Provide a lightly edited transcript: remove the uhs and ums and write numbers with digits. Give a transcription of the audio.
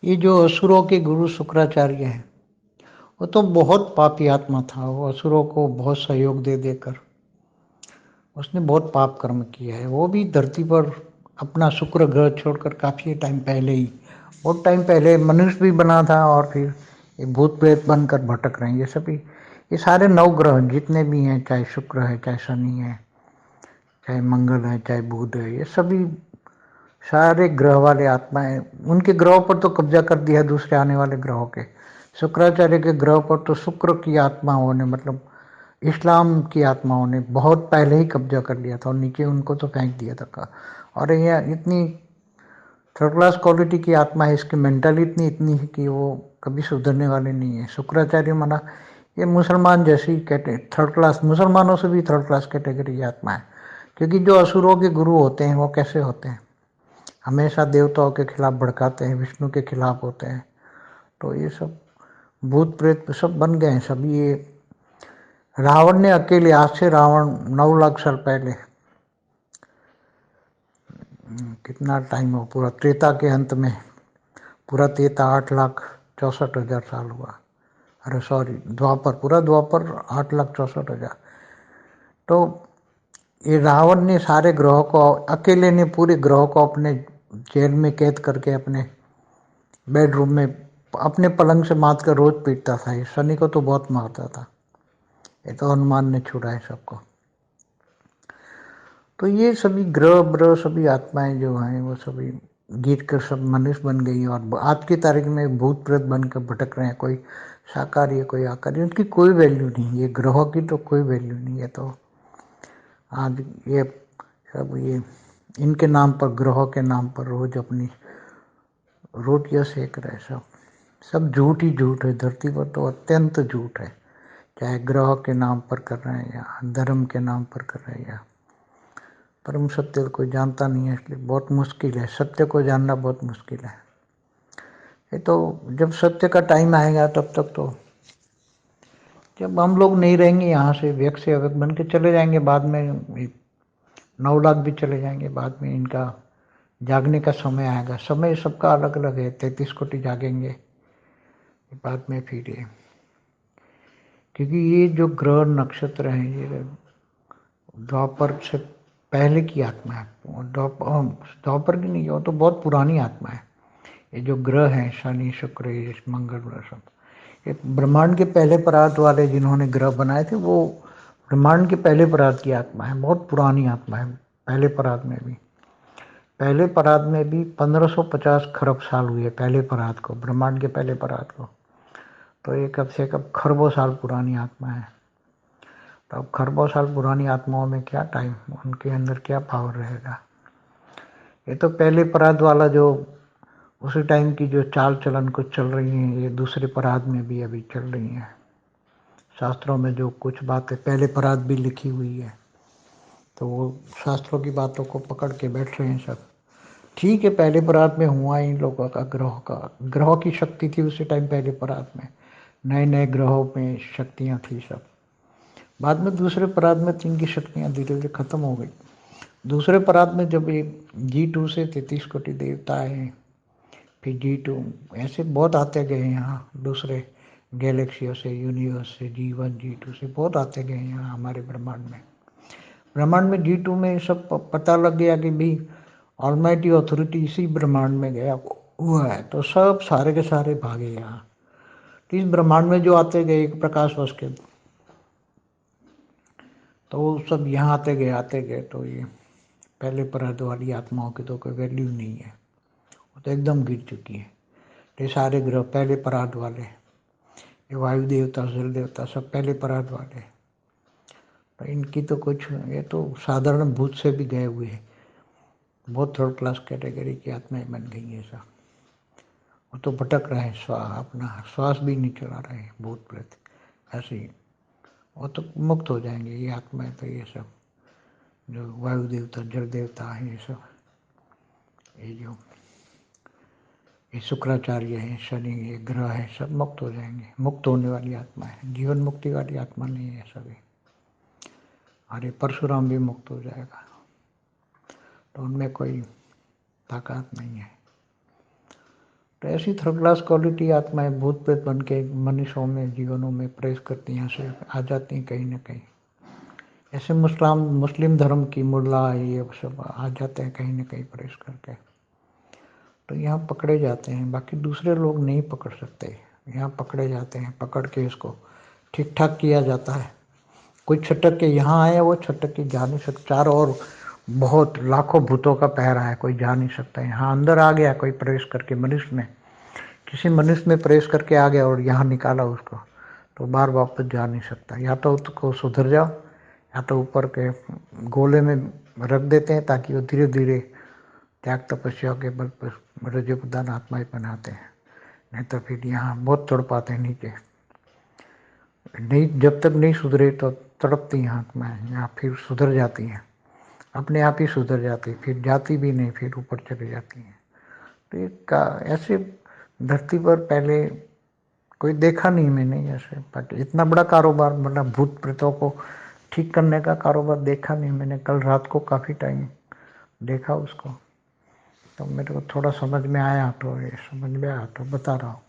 ये जो असुरों के गुरु शुक्राचार्य हैं, वो तो बहुत पापी आत्मा था। वो असुरों को बहुत सहयोग दे देकर उसने बहुत पाप कर्म किया है। वो भी धरती पर अपना शुक्र ग्रह छोड़कर काफ़ी टाइम पहले ही, बहुत टाइम पहले मनुष्य भी बना था और फिर ये भूत प्रेत बनकर भटक रहे हैं। ये सभी, ये सारे नवग्रह जितने भी हैं, चाहे शुक्र है, चाहे शनि है, चाहे मंगल है, चाहे बुध है, ये सभी सारे ग्रह वाले आत्माएं, उनके ग्रहों पर तो कब्जा कर दिया दूसरे आने वाले ग्रहों के। शुक्राचार्य के ग्रह पर तो शुक्र की आत्माओं ने, मतलब इस्लाम की आत्माओं ने बहुत पहले ही कब्जा कर लिया था और नीचे उनको तो फेंक दिया था। और ये इतनी थर्ड क्लास क्वालिटी की आत्मा है, इसकी मेंटालिटी इतनी है कि वो कभी सुधरने वाले नहीं है। शुक्राचार्य माना ये मुसलमान जैसी कैटे थर्ड क्लास, मुसलमानों से भी थर्ड क्लास कैटेगरी की आत्मा है। क्योंकि जो असुरों के गुरु होते हैं वो कैसे होते हैं, हमेशा देवताओं के खिलाफ भड़काते हैं, विष्णु के खिलाफ होते हैं। तो ये सब भूत प्रेत सब बन गए हैं सब। ये रावण ने अकेले, आज से रावण 9 लाख साल पहले, कितना टाइम हो, पूरा त्रेता के अंत में, पूरा त्रेता 8,64,000 साल हुआ। अरे सॉरी, द्वापर, पूरा द्वापर 8,64,000। तो ये रावण ने सारे ग्रहों को, अकेले ने पूरे ग्रहों को अपने जेल में कैद करके अपने बेडरूम में अपने पलंग से मार कर रोज पीटता था। ये शनि को तो बहुत मारता था। ये तो हनुमान ने छुड़ा है सबको। तो ये सभी ग्रह ब्रह सभी आत्माएं जो हैं वो सभी गिर कर सब मनुष्य बन गई और आज की तारीख में भूत प्रेत बनकर भटक रहे हैं। कोई शाकाहारी है, कोई आकारी, उनकी कोई वैल्यू नहीं। ये ग्रहों की तो कोई वैल्यू नहीं है। तो आज ये सब, ये इनके नाम पर, ग्रहों के नाम पर रोज अपनी रोटियां सेक रहे सब। सब झूठ ही झूठ है। धरती पर तो अत्यंत झूठ है, चाहे ग्रह के नाम पर कर रहे हैं या धर्म के नाम पर कर रहे हैं या परम सत्य को कोई जानता नहीं है। इसलिए बहुत मुश्किल है, सत्य को जानना बहुत मुश्किल है। ये तो जब सत्य का टाइम आएगा तब तक तो, जब हम लोग नहीं रहेंगे यहाँ से, व्यक्ति से अवक बन के चले जाएंगे, बाद में 9 लाख भी चले जाएंगे, बाद में इनका जागने का समय आएगा। समय सबका अलग अलग है, 33 कोटि जागेंगे बाद में फिर ये, क्योंकि ये जो ग्रह नक्षत्र हैं ये द्वापर से पहले की आत्मा है। द्वापर की नहीं, वो तो बहुत पुरानी आत्मा है। ये जो ग्रह हैं, शनि शुक्र मंगल ग्रह सब, ये ब्रह्मांड के पहले परात वाले जिन्होंने ग्रह बनाए थे, वो ब्रह्मांड के पहले परात की आत्मा है, बहुत पुरानी आत्मा है। पहले परात में भी 1550 खरब साल हुए पहले परात को, ब्रह्मांड के पहले परात को। तो ये कब से कब खरबों साल पुरानी आत्मा है। तो अब खरबों साल पुरानी आत्माओं में क्या टाइम, उनके अंदर क्या पावर रहेगा। ये तो पहले परात वाला जो उसी टाइम की जो चाल चलन कुछ चल रही है, ये दूसरे परात में भी अभी चल रही हैं। शास्त्रों में जो कुछ बातें पहले परात भी लिखी हुई है, तो वो शास्त्रों की बातों को पकड़ के बैठ रहे हैं सब। ठीक है, पहले परात में हुआ इन लोगों का, ग्रहों की शक्ति थी उसी टाइम पहले परात में, नए नए ग्रहों में शक्तियाँ थी सब। बाद में दूसरे परात में तीन की शक्तियाँ धीरे धीरे खत्म हो गई। दूसरे परात में जब ये G2 से 33 कोटि देवता आए, फिर G2 ऐसे बहुत आते गए यहाँ दूसरे गैलेक्सियों से, यूनिवर्स से, G1 G2 से बहुत आते गए यहाँ हमारे ब्रह्मांड में। ब्रह्मांड में G2 में सब पता लग गया कि भी ऑलमाइटी अथॉरिटी इसी ब्रह्मांड में गया हुआ है, तो सब सारे के सारे भागे यहाँ। तो इस ब्रह्मांड में जो आते गए एक प्रकाश वर्ष के, तो वो सब यहाँ आते गए। तो ये पहले परात वाली आत्माओं की तो कोई वैल्यू नहीं है, वो तो एकदम गिर चुकी है। ये सारे ग्रह पहले परात वाले, ये वायु देवता, जल देवता सब पहले परात वाले। तो इनकी तो कुछ, ये तो साधारण भूत से भी गए हुए हैं, बहुत थर्ड क्लास कैटेगरी की आत्माएं बन गई है सब। वो तो भटक रहे हैं, अपना श्वास भी नहीं चला रहे हैं भूत प्रेत ऐसे ही। वो तो मुक्त हो जाएंगे ये आत्माएं। तो ये सब जो वायु देवता, जल देवता है, ये सब, ये जो ये शुक्राचार्य है, शनि, ये ग्रह है, सब मुक्त हो जाएंगे। मुक्त होने वाली आत्मा है, जीवन मुक्ति वाली आत्मा नहीं है सभी। अरे परशुराम भी मुक्त हो जाएगा, तो उनमें कोई ताकत नहीं है। तो ऐसी थर्ड क्लास क्वालिटी आत्माएं भूत प्रेत बन के मनुष्यों में जीवनों में प्रवेश करती हैं, यहाँ से आ जाती हैं कहीं ना कहीं। ऐसे मुस्लिम धर्म की मुल्ला ये सब आ जाते हैं कहीं ना कहीं प्रवेश करके, तो यहाँ पकड़े जाते हैं। बाकी दूसरे लोग नहीं पकड़ सकते, यहाँ पकड़े जाते हैं, पकड़ के इसको ठीक ठाक किया जाता है। कोई छटक के यहाँ आया, वो छटक के जा नहीं सकता। चारों ओर बहुत लाखों भूतों का पहरा है, कोई जा नहीं सकता। यहाँ अंदर आ गया कोई प्रवेश करके मनुष्य में, किसी मनुष्य में प्रवेश करके आ गया और यहाँ निकाला उसको, तो बार वापस जा नहीं सकता। या तो उसको सुधर जाओ, या तो ऊपर के गोले में रख देते हैं ताकि वो धीरे धीरे त्याग तपस्या के बल पर रजो प्रधान आत्माएं बनाते हैं, नहीं तो फिर यहाँ बहुत तड़पाते हैं नीचे। नहीं, जब तक नहीं सुधरे तो तड़पती हैं आत्माएं, यहाँ फिर सुधर जाती हैं, अपने आप ही सुधर जाती, फिर जाती भी नहीं, फिर ऊपर चले जाती हैं। तो एक ऐसे धरती पर पहले कोई देखा नहीं मैंने ऐसे, बट इतना बड़ा कारोबार, मतलब भूत प्रेतों को ठीक करने का कारोबार देखा नहीं मैंने। कल रात को काफ़ी टाइम देखा उसको, तो मेरे को थोड़ा समझ में आया, तो ये समझ में आया तो बता रहा हूँ।